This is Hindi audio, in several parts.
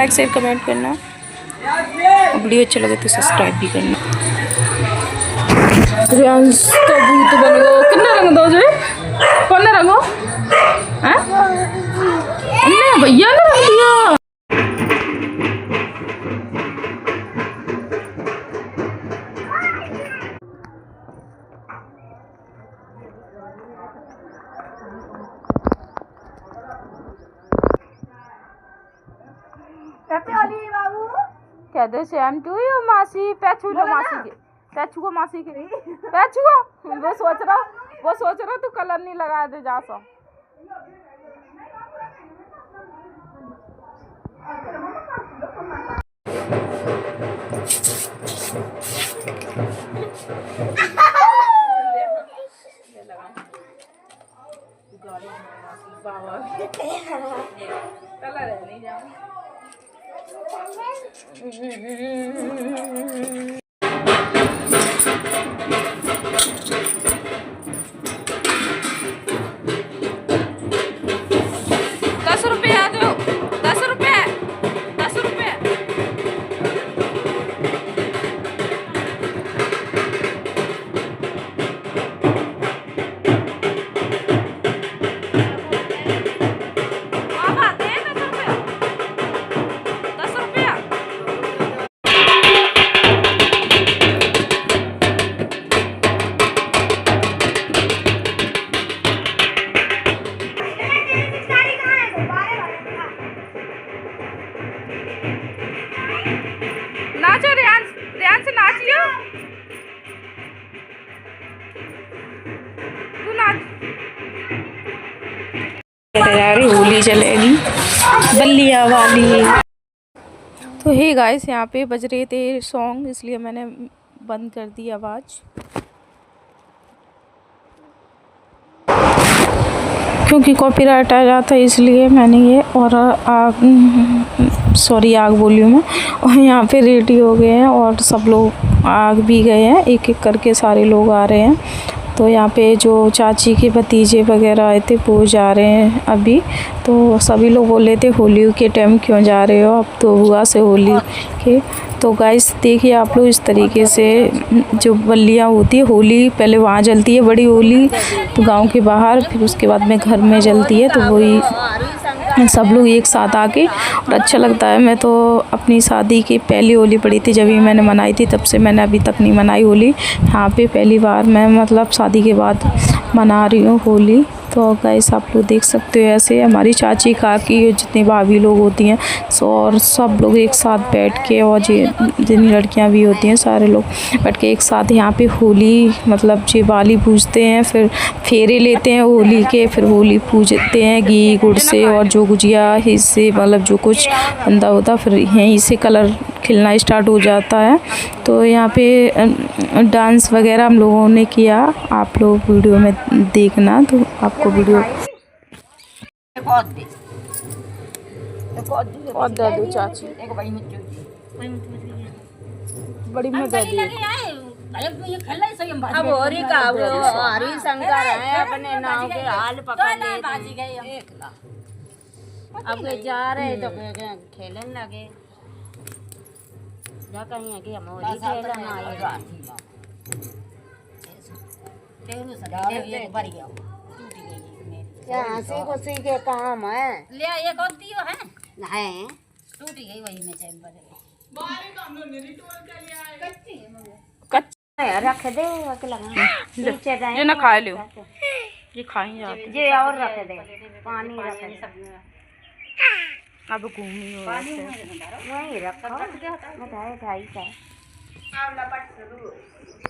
लाइक शेयर कमेंट करना, वीडियो अच्छा लगे तो सब्सक्राइब भी करना। रियांश तो भूत बन गो। कितना रंग दो जो कौन रंगो भैया ने रंग दिया। कह दो सेम टू यू मासी। पैचू लो मासी के, पैचू को मासी के, पैचू को वो सोच रहा तू कलर नहीं लगा दे जा सो। कलर है नहीं जा नाचो रियांश से नाचियो तू नाच। होली चलेगी बल्लिया वाली। तो हे गाइस यहाँ पे बज रहे थे सॉन्ग, इसलिए मैंने बंद कर दी आवाज़, क्योंकि कॉपीराइट आ जाता है इसलिए मैंने ये। और आग बोली मैं। और यहाँ पे रेडी हो गए हैं और सब लोग आग भी गए हैं, एक एक करके सारे लोग आ रहे हैं। तो यहाँ पे जो चाची के भतीजे वगैरह आए थे वो जा रहे हैं अभी। तो सभी लोग बोल रहे थे होली के टाइम क्यों जा रहे हो, अब तो हुआ से होली के। तो गाइस देखिए आप लोग, इस तरीके से जो बल्लियाँ होती है, होली पहले वहाँ जलती है बड़ी होली गांव के बाहर, फिर उसके बाद में घर में जलती है। तो वही सब लोग एक साथ आके और अच्छा लगता है। मैं तो अपनी शादी की पहली होली पड़ी थी जब ही मैंने मनाई थी, तब से मैंने अभी तक नहीं मनाई होली। यहाँ पे पहली बार मैं मतलब शादी के बाद मना रही हूँ होली। तो गाइस आप लोग देख सकते हो, ऐसे हमारी चाची काकी जितनी भाभी लोग होती हैं सो और सब लोग एक साथ बैठ के, और जितनी लड़कियां भी होती हैं सारे लोग बैठ के एक साथ यहाँ पे होली मतलब बाली पूजते हैं, फिर फेरे लेते हैं होली के, फिर होली पूजते हैं घी गुड़ से और जो गुजिया इससे मतलब जो कुछ बंदा होता, फिर यहीं से कलर खिलना स्टार्ट हो जाता है। तो यहाँ पे डांस वगैरह हम लोगों ने किया, आप लोग वीडियो में देखना तो आपको वीडियो और दे दो चाची बड़ी मजा दी। अब होरी का हरी शंकर है अपने नाव के हाल पकड़ ले। अब जा रहे तो खेलने लगे, जा कहीं है कि हम होली खेलना आए। हंसी खुशी के काम है ले एक और दियो है टूट गई वही में चैम्बर रख दे ये ना खा लो, ये खाएंगे ये और रख दे पानी रख दे। अब घूमी हो वही रखो मिठाई ढाई का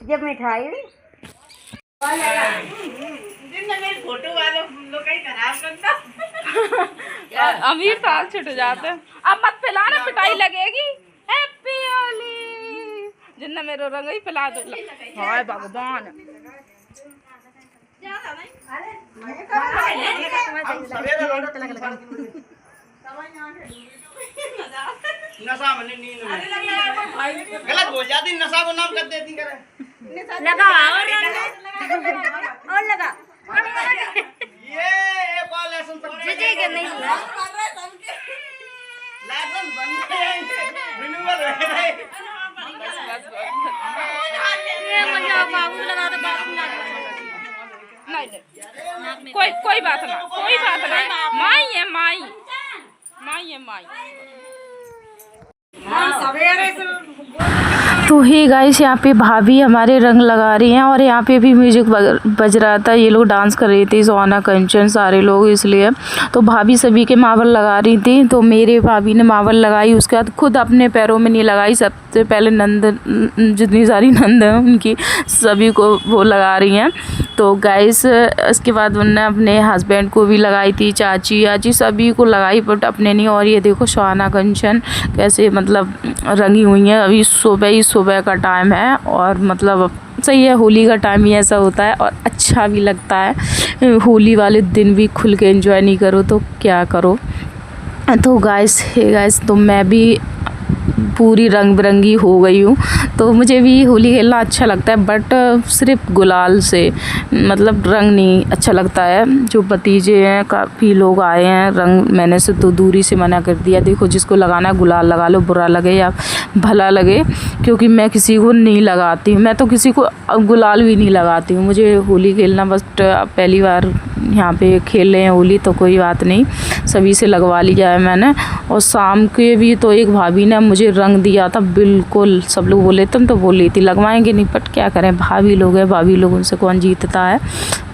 जब मिठाई फोटो वाले लोग कहीं खराब करता अमीर साल छुट जाते हैं। अब मत पिलाना, पिटाई लगेगी। हैप्पी होली जिन्ना मेरे रंग ही पिला दो। हाय भगवान नशा मने नींद में गलत बोल जाती, नशा को नाम कर देती करे लगा और लगा ये एक और लेसन सब जी के नहीं लाइसेंस बन गए, रिन्यूअल हो गए। कोई बात ना, कोई बात ना, माई है माई, माई है माई। तो हे गाइस, यहाँ पे भाभी हमारे रंग लगा रही हैं और यहाँ पे भी म्यूजिक बज रहा था। ये लोग डांस कर रही थी, सोना कंचन सारे लोग, इसलिए तो भाभी सभी के मावल लगा रही थी। तो मेरे भाभी ने मावल लगाई, उसके बाद खुद अपने पैरों में नहीं लगाई। सबसे पहले नंद, जितनी सारी नंद हैं उनकी सभी को वो लगा रही हैं। तो गाइस इसके बाद उन्होंने अपने हस्बैंड को भी लगाई थी, चाची आची सभी को लगाई, बट अपने नहीं। और ये देखो सोना कंचन कैसे मतलब रंगी हुई हैं। अभी सुबह का टाइम है और मतलब सही है, होली का टाइम ही ऐसा होता है और अच्छा भी लगता है। होली वाले दिन भी खुल के एंजॉय नहीं करो तो क्या करो। तो गाइस तो मैं भी पूरी रंग बिरंगी हो गई हूँ। तो मुझे भी होली खेलना अच्छा लगता है, बट सिर्फ गुलाल से, मतलब रंग नहीं अच्छा लगता है। जो भतीजे हैं काफ़ी लोग आए हैं, रंग मैंने से तो दूरी से मना कर दिया। देखो जिसको लगाना है गुलाल लगा लो, बुरा लगे या भला लगे, क्योंकि मैं किसी को नहीं लगाती हूँ। मैं तो किसी को गुलाल भी नहीं लगाती हूँ। मुझे होली खेलना बस पहली बार यहाँ पे खेल रहे हैं होली, तो कोई बात नहीं, सभी से लगवा लिया है मैंने। और शाम के भी तो एक भाभी ने मुझे रंग दिया था, बिल्कुल सब लोग बोले तुम तो बोली थी लगवाएंगे नहीं, बट क्या करें, भाभी लोग हैं, भाभी लोग उनसे कौन जीतता है,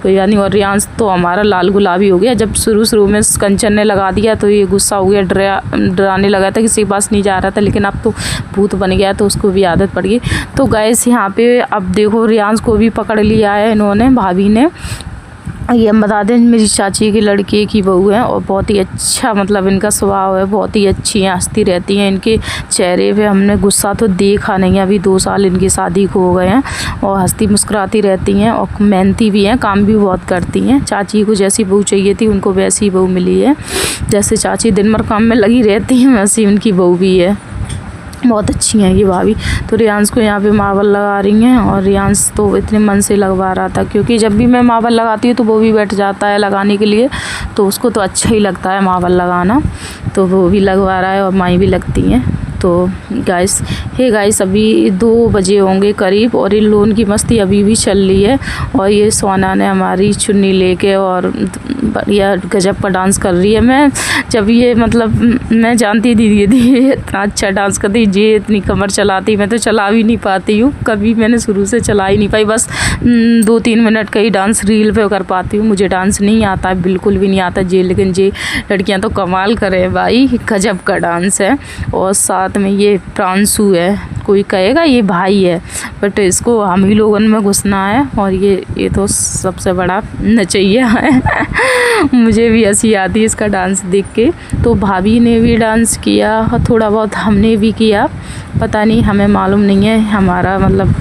कोई बात नहीं। और रियांश तो हमारा लाल गुलाबी हो गया। जब शुरू में कंचन ने लगा दिया तो ये गुस्सा हो गया, डराने लगा था, किसी के पास नहीं जा रहा था, लेकिन अब तो भूत बन गया तो उसको भी आदत पड़ गई। तो गाइस यहाँ पे अब देखो रियांश को भी पकड़ लिया है इन्होंने, भाभी ने। ये हम बता दें मेरी चाची की लड़की की बहू है और बहुत ही अच्छा मतलब इनका स्वभाव है, बहुत ही अच्छी हैं, हंसती रहती हैं। इनके चेहरे पे हमने गुस्सा तो देखा नहीं है। अभी 2 साल इनकी शादी को हो गए हैं और हंसती मुस्कुराती रहती हैं और मेहनती भी हैं, काम भी बहुत करती हैं। चाची को जैसी बहू चाहिए थी उनको वैसी बहू मिली है। जैसे चाची दिन भर काम में लगी रहती हैं वैसी उनकी बहू भी है, बहुत अच्छी हैं ये भाभी। तो रियांश को यहाँ पे मावल लगा रही हैं और रियांश तो इतने मन से लगवा रहा था, क्योंकि जब भी मैं मावल लगाती हूँ तो वो भी बैठ जाता है लगाने के लिए, तो उसको तो अच्छा ही लगता है मावल लगाना, तो वो भी लगवा रहा है और माई भी लगती हैं। तो गाइस अभी 2 बजे होंगे करीब और इन लोगों की मस्ती अभी भी चल रही है। और ये सोना ने हमारी चुन्नी लेके और बढ़िया गजब का डांस कर रही है। मैं जब ये मतलब मैं जानती थी ये इतना अच्छा डांस करती, ये इतनी कमर चलाती, मैं तो चला भी नहीं पाती हूँ, कभी मैंने शुरू से चला ही नहीं पाई। बस 2-3 मिनट का ही डांस रील पे कर पाती हूँ। मुझे डांस नहीं आता है, बिल्कुल भी नहीं आता जी, लेकिन ये लड़कियाँ तो कमाल करें भाई, गजब का डांस है। और साथ में ये प्रांशु है, कोई कहेगा ये भाई है, बट इसको हम ही लोगों में घुसना है। और ये तो सबसे बड़ा नचैया है मुझे भी हंसी आती है इसका डांस देख के। तो भाभी ने भी डांस किया, थोड़ा बहुत हमने भी किया, पता नहीं हमें मालूम नहीं है, हमारा मतलब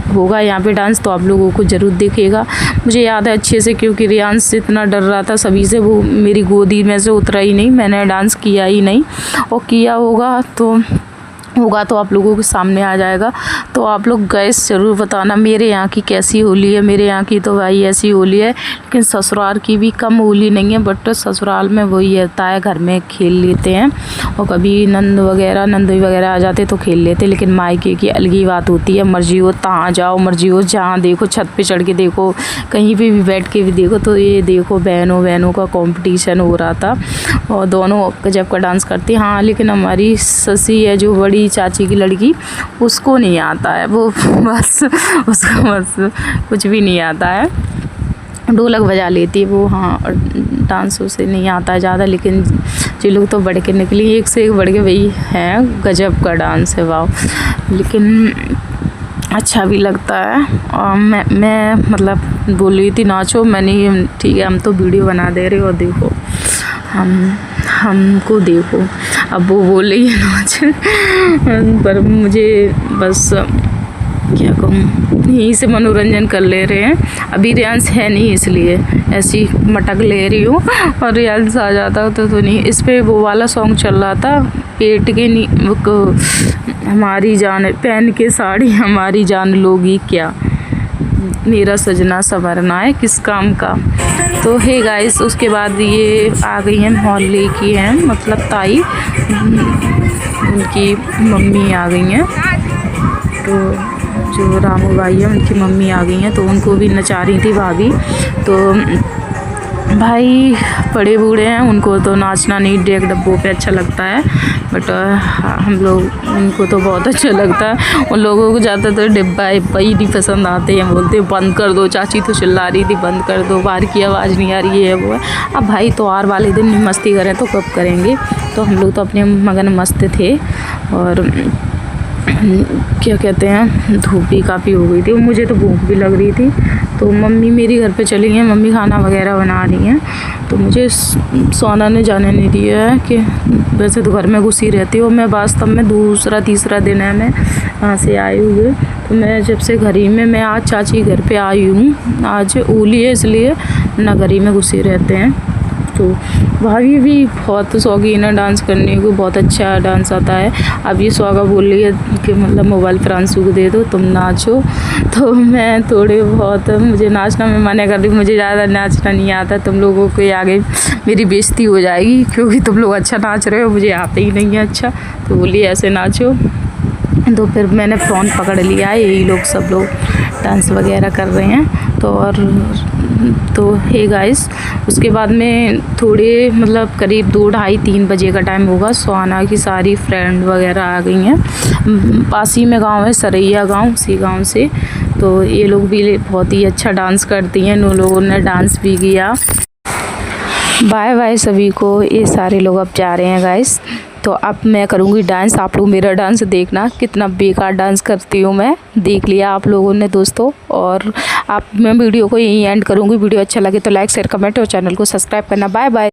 होगा यहाँ पे डांस तो आप लोगों को ज़रूर दिखेगा। मुझे याद है अच्छे से, क्योंकि रियांश से इतना डर रहा था सभी से, वो मेरी गोदी में से उतरा ही नहीं, मैंने डांस किया ही नहीं, और किया होगा तो आप लोगों के सामने आ जाएगा। तो आप लोग गैस ज़रूर बताना मेरे यहाँ की कैसी होली है। मेरे यहाँ की तो भाई ऐसी होली है, लेकिन ससुराल की भी कम होली नहीं है, बट ससुराल में वही रहता है, घर में खेल लेते हैं और कभी नंदोई वगैरह आ जाते तो खेल लेते, लेकिन मायके की अलग ही बात होती है। मर्जी हो तहाँ जाओ, मर्जी हो जहाँ देखो, छत पर चढ़ के देखो, कहीं पर भी बैठ के भी देखो। तो ये देखो बहनों का कॉम्पिटिशन हो रहा था और दोनों गजब का डांस करती। हाँ, लेकिन हमारी ससी है जो बड़ी चाची की लड़की, उसको नहीं आता है, वो बस उसको बस कुछ भी नहीं आता है, ढोलक बजा लेती है वो। हाँ, डांस उसे नहीं आता है ज़्यादा, लेकिन जो लोग तो बढ़ के निकली, एक से एक बढ़ के वही हैं, गजब का डांस है वाह। लेकिन अच्छा भी लगता है। और मैं मतलब बोल रही थी नाचो, मैंने ठीक है हम तो वीडियो बना दे रहे हो, देखो हमको देखो, अब वो बोल रही है नाच पर मुझे बस क्या कहूँ, यहीं से मनोरंजन कर ले रहे हैं। अभी रियांश है नहीं इसलिए ऐसी मटक ले रही हूँ, और रियांश आ जाता तो नहीं। इस पे वो वाला सॉन्ग चल रहा था, पेट के हमारी जान, पहन के साड़ी हमारी जान लोगी क्या, मेरा सजना संवरना है किस काम का। तो हे गाइस, उसके बाद ये आ गई हैं मोहल्ले की हैं, मतलब ताई, उनकी मम्मी आ गई हैं। तो जो रामू भाई है उनकी मम्मी आ गई हैं, तो उनको भी नचा रही थी भाभी। तो भाई बड़े बूढ़े हैं, उनको तो नाचना नहीं डेक डब्बों पे अच्छा लगता है, बट हम लोग, उनको तो बहुत अच्छा लगता है। उन लोगों को ज़्यादातर डिब्बा डिब्बा ही नहीं पसंद आते हैं, बोलते हैं बंद कर दो। चाची तो चिल्ला रही थी बंद कर दो, बाहर की आवाज़ नहीं आ रही है वो है। अब भाई त्योहार वाले दिन नहीं मस्ती करें तो कब करेंगे। तो हम लोग तो अपने मगन मस्त थे। और क्या कहते हैं, धूप भी काफ़ी हो गई थी, मुझे तो भूख भी लग रही थी। तो मम्मी मेरी घर पे चली गई हैं, मम्मी खाना वगैरह बना रही हैं। तो मुझे सोना ने जाने नहीं दिया है कि वैसे तो घर में घुसी रहती हूँ मैं, वास्तव में दूसरा तीसरा दिन है मैं वहाँ से आई हुई। तो मैं जब से घर ही में, मैं आज चाची घर पे आई हूँ, आज होली है इसलिए ना घर ही में घुसे रहते हैं। तो भाभी भी बहुत शौकीन है डांस करने को, बहुत अच्छा डांस आता है। अब ये स्वागा बोल रही है कि मतलब मोबाइल फ्रांसू को दे दो, तुम नाचो। तो मैं थोड़े बहुत, मुझे नाचना में मना कर रही हूँ, मुझे ज़्यादा नाचना नहीं आता, तुम लोगों के आगे मेरी बेइज्जती हो जाएगी क्योंकि तुम लोग अच्छा नाच रहे हो, मुझे आता ही नहीं है अच्छा। तो बोली ऐसे नाचो। तो फिर मैंने फ़ोन पकड़ लिया है, यही लोग सब लोग डांस वगैरह कर रहे हैं। तो हे गाइस, उसके बाद में थोड़े मतलब करीब 2, ढाई, 3 बजे का टाइम होगा। सुहाना की सारी फ्रेंड वगैरह आ गई हैं। पास ही में गांव है सरैया गांव, उसी गांव से। तो ये लोग भी बहुत ही अच्छा डांस करती हैं, उन लोगों ने डांस भी किया। बाय बाय सभी को, ये सारे लोग अब जा रहे हैं गाइस। तो अब मैं करूँगी डांस, आप लोग मेरा डांस देखना, कितना बेकार डांस करती हूँ मैं, देख लिया आप लोगों ने दोस्तों। और मैं वीडियो को यहीं एंड करूँगी। वीडियो अच्छा लगे तो लाइक शेयर कमेंट और चैनल को सब्सक्राइब करना। Bye bye.